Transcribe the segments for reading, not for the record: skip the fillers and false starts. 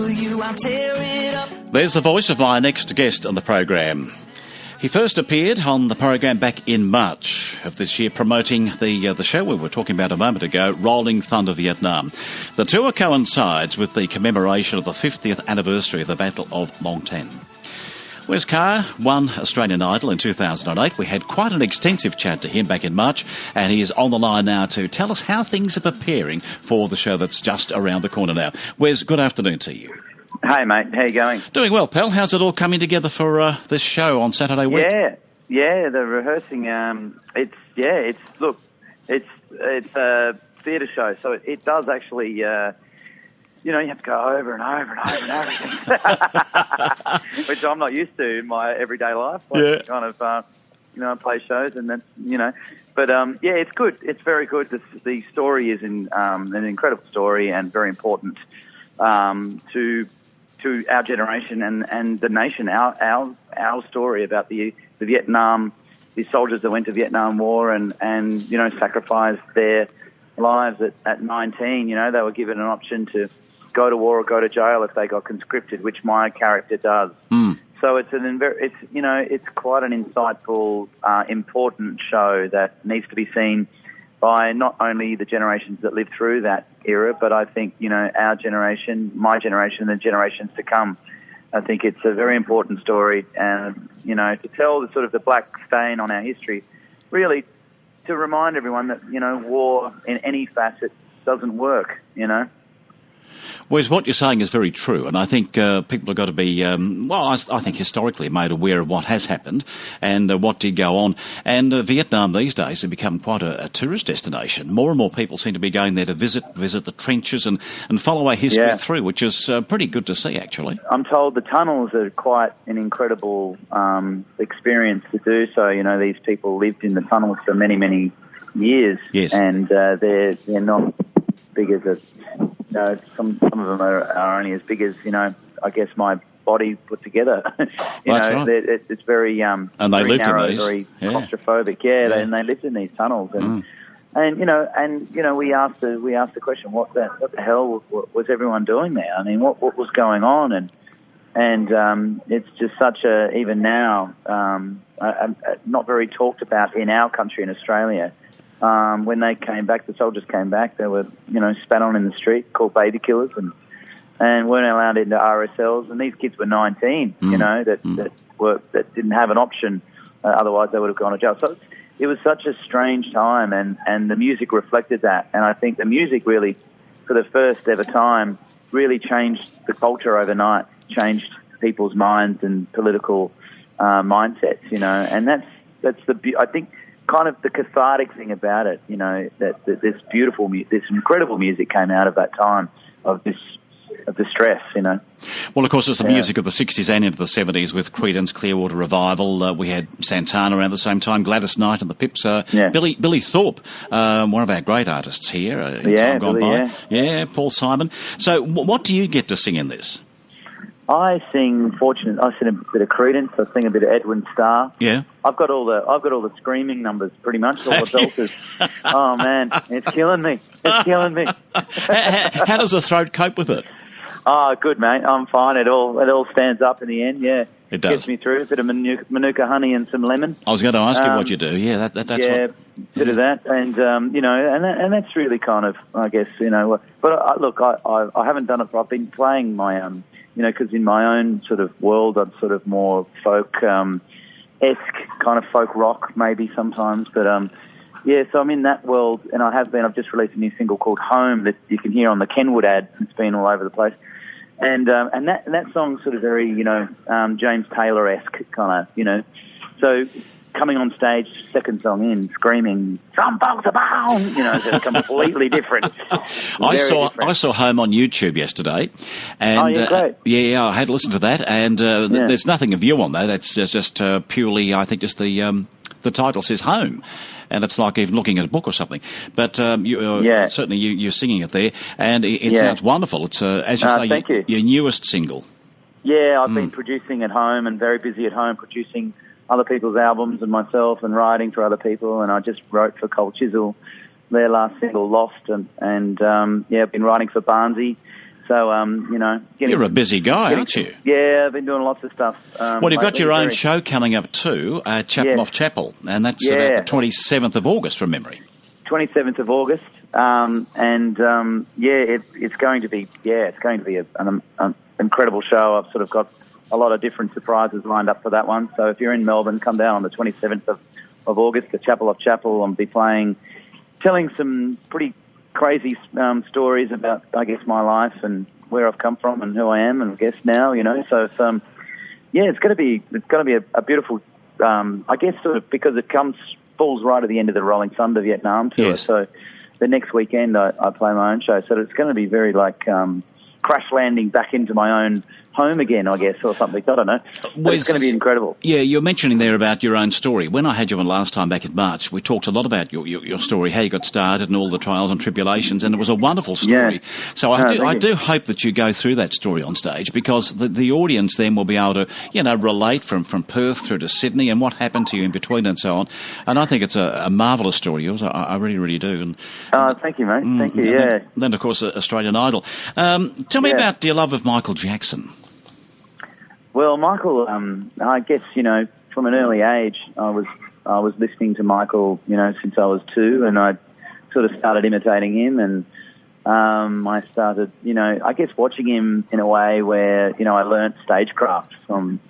for you, I'll tear it up. There's the voice of my next guest on the program. He first appeared on the program back in March of this year, promoting the show we were talking about a moment ago, Rolling Thunder Vietnam. The tour coincides with the commemoration of the 50th anniversary of the Battle of Long Tan. Wes Carr won Australian Idol in 2008. We had quite an extensive chat to him back in March, and he is on the line now to tell us how things are preparing for the show that's just around the corner now. Wes, good afternoon to you. Hey, mate. How you going? Doing well, pal. How's it all coming together for this show on Saturday week? Yeah. The rehearsing. It's a theatre show, so it does actually. You have to go over and over and over and everything, which I'm not used to in my everyday life. Kind of, I play shows and then, But it's good. It's very good. The story is an incredible story and very important to our generation and the nation. Our story about the Vietnam, the soldiers that went to Vietnam War and sacrificed their lives at 19. They were given an option to go to war or go to jail if they got conscripted, which my character does. So it's quite an insightful, important show that needs to be seen by not only the generations that lived through that era, but I think, our generation, my generation, and the generations to come. I think it's a very important story, and, to tell the sort of the black stain on our history, really to remind everyone that, war in any facet doesn't work, Wes, what you're saying is very true, and I think people have got to be, I think historically made aware of what has happened and what did go on. And Vietnam these days has become quite a tourist destination. More and more people seem to be going there to visit the trenches and follow our history through, which is pretty good to see, actually. I'm told the tunnels are quite an incredible experience to do so. These people lived in the tunnels for many, many years, and they're not big as some of them are only as big as, I guess my body put together. Right. It's very and they very lived narrow, in these. very claustrophobic. And they lived in these tunnels. And we asked the question, what the hell was everyone doing there? I mean, what was going on? And it's just such a, even now, not very talked about in our country in Australia. When they came back, the soldiers came back, they were, spat on in the street, called baby killers, and weren't allowed into RSLs. And these kids were 19, that didn't have an option. Otherwise, they would have gone to jail. So it was such a strange time, and the music reflected that. And I think the music really, for the first ever time, really changed the culture overnight, changed people's minds and political mindsets, and that's I think, kind of the cathartic thing about it, that this incredible music came out of that time of the stress, Well, of course, it's the music of the 60s and into the 70s with Creedence Clearwater Revival. We had Santana around the same time, Gladys Knight and the Pips. Billy Thorpe, one of our great artists here in time gone by. Yeah, Paul Simon. So what do you get to sing in this? I sing a bit of Creedence. I sing a bit of Edwin Starr. Yeah, I've got all the screaming numbers pretty much. All the belters. Oh man, it's killing me. It's killing me. How does the throat cope with it? Oh, good, mate. I'm fine. It all stands up in the end. Yeah, it does. Gets me through. A bit of Manuka honey and some lemon. I was going to ask you what you do. Yeah, that's bit of that, and and that's really kind of, I guess, But look, I haven't done it. But I've been playing my because in my own sort of world, I'm sort of more folk-esque, kind of folk rock maybe sometimes. But, so I'm in that world, and I've just released a new single called Home that you can hear on the Kenwood ad. It's been all over the place. And that song's sort of very, James Taylor-esque kind of, So coming on stage, second song in, screaming, "Some folks are bound," it's completely different. I saw Home on YouTube yesterday, and great. I had to listen to that, and there's nothing of you on that. It's just purely, I think, just the title says Home, and it's like even looking at a book or something. But certainly you're singing it there, and it sounds wonderful. It's as you say, your newest single. Yeah, I've been producing at home and very busy at home producing other people's albums and myself and writing for other people, and I just wrote for Cole Chisel, their last single, Lost, and I've been writing for Barnsey. So, you're a busy guy, aren't you? Yeah, I've been doing lots of stuff. Well, you've got your own show coming up too, Chapel off Chapel, and that's about the 27th of August, from memory. 27th of August, it's going to be an incredible show. I've sort of got a lot of different surprises lined up for that one. So if you're in Melbourne, come down on the 27th of August at Chapel off Chapel. I'll be telling some pretty crazy stories about, I guess, my life and where I've come from and who I am and I guess now, So it's going to be a beautiful, I guess, sort of because it falls right at the end of the Rolling Thunder Vietnam tour. Yes. So the next weekend I play my own show. So it's going to be very crash landing back into my own home again, I guess, or something. I don't know. But it's going to be incredible. Yeah, you're mentioning there about your own story. When I had you on last time back in March, we talked a lot about your story, how you got started and all the trials and tribulations, and it was a wonderful story. Yeah. So I do hope that you go through that story on stage, because the audience then will be able to, relate from Perth through to Sydney and what happened to you in between and so on. And I think it's a marvellous story, yours. I really, really do. Thank you, mate. Thank you, yeah. Then, of course, Australian Idol. Tell me about your love of Michael Jackson. Well, Michael, I guess, from an early age, I was listening to Michael, since I was 2, and I sort of started imitating him, and I started, I guess watching him in a way where, I learnt stagecraft from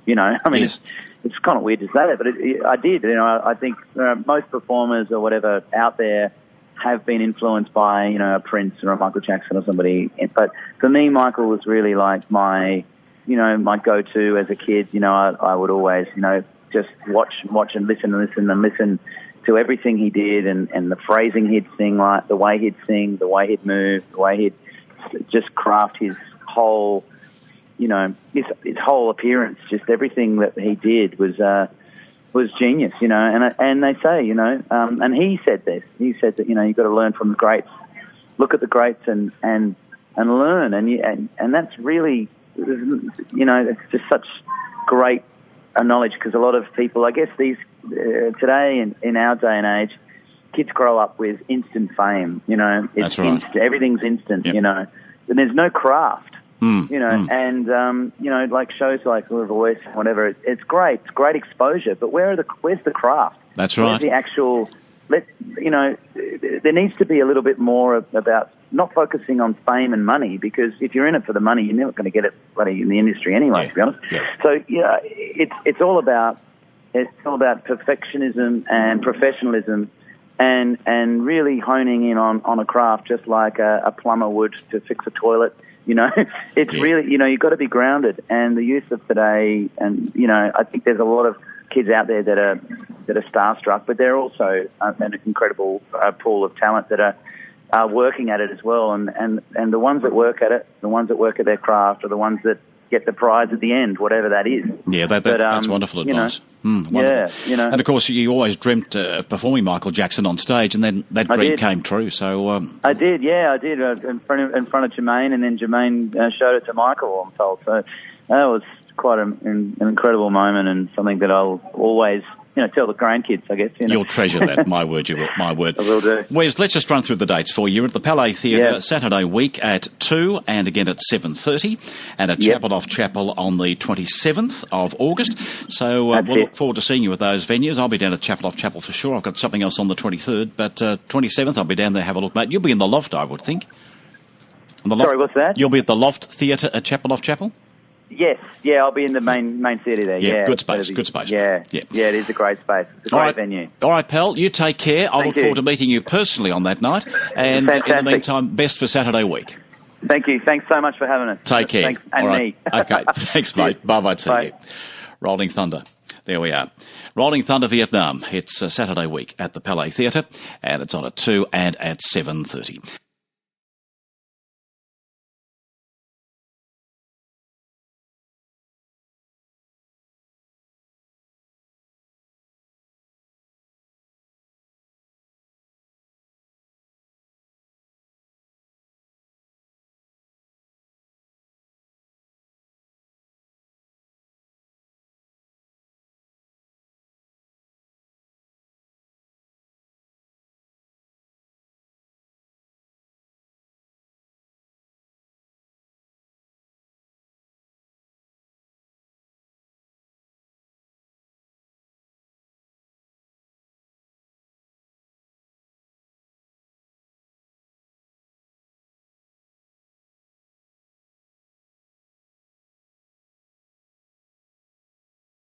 Yes. It's kind of weird to say that, but I did. I think most performers or whatever out there have been influenced by, a Prince or a Michael Jackson or somebody. But for me, Michael was really like my go-to as a kid. I would always, just watch and listen to everything he did and the phrasing he'd sing, like the way he'd sing, the way he'd move, the way he'd just craft his whole, his whole appearance. Just everything that he did was genius, and they say, and he said this. He said that, you've got to learn from the greats, look at the greats and learn, and that's really, it's just such great knowledge, because a lot of people, I guess, these today in our day and age, kids grow up with instant fame. It's that's right. Everything's instant. Yep. And there's no craft. And like shows like The Voice, whatever. It's great exposure, but where's the craft? That's right. Where's the actual? There needs to be a little bit more about not focusing on fame and money, because if you're in it for the money, you're never going to get it bloody in the industry anyway. To be honest. Yeah. So it's all about perfectionism and professionalism, and really honing in on a craft, just like a plumber would to fix a toilet. It's really, you've got to be grounded. And the youth of today, and, I think there's a lot of kids out there that are starstruck, but they're also an incredible pool of talent that are working at it as well. And the ones that work at it, the ones that work at their craft, are the ones that get the prize at the end, whatever that is. Yeah, that's wonderful advice. Wonderful. Yeah, And of course, you always dreamt of performing Michael Jackson on stage, and then that dream came true. So I did, in front of Jermaine, and then Jermaine showed it to Michael, I'm told. So that was quite an incredible moment, and something that I'll always tell the grandkids, I guess. You'll treasure that. My word, you will. My word. I will do. Wes, let's just run through the dates for you. You're at the Palais Theatre Saturday week at 2 and again at 7:30, and at Chapel off Chapel on the 27th of August. So we'll look forward to seeing you at those venues. I'll be down at Chapel off Chapel for sure. I've got something else on the 23rd, but 27th I'll be down there. Have a look, mate. You'll be in the Loft, I would think. Sorry, what's that? You'll be at the Loft Theatre at Chapel off Chapel? Yes, I'll be in the main theatre there. Yeah, good space. Yeah, it is a great space. It's a great venue. All right, pal, you take care. I look forward to meeting you personally on that night. And in the meantime, best for Saturday week. Thank you. Thanks so much for having us. Take care. Thanks, and me. Okay, thanks, mate. Bye-bye to you. Rolling Thunder. There we are. Rolling Thunder Vietnam. It's Saturday week at the Palais Theatre, and it's on at 2 and at 7:30.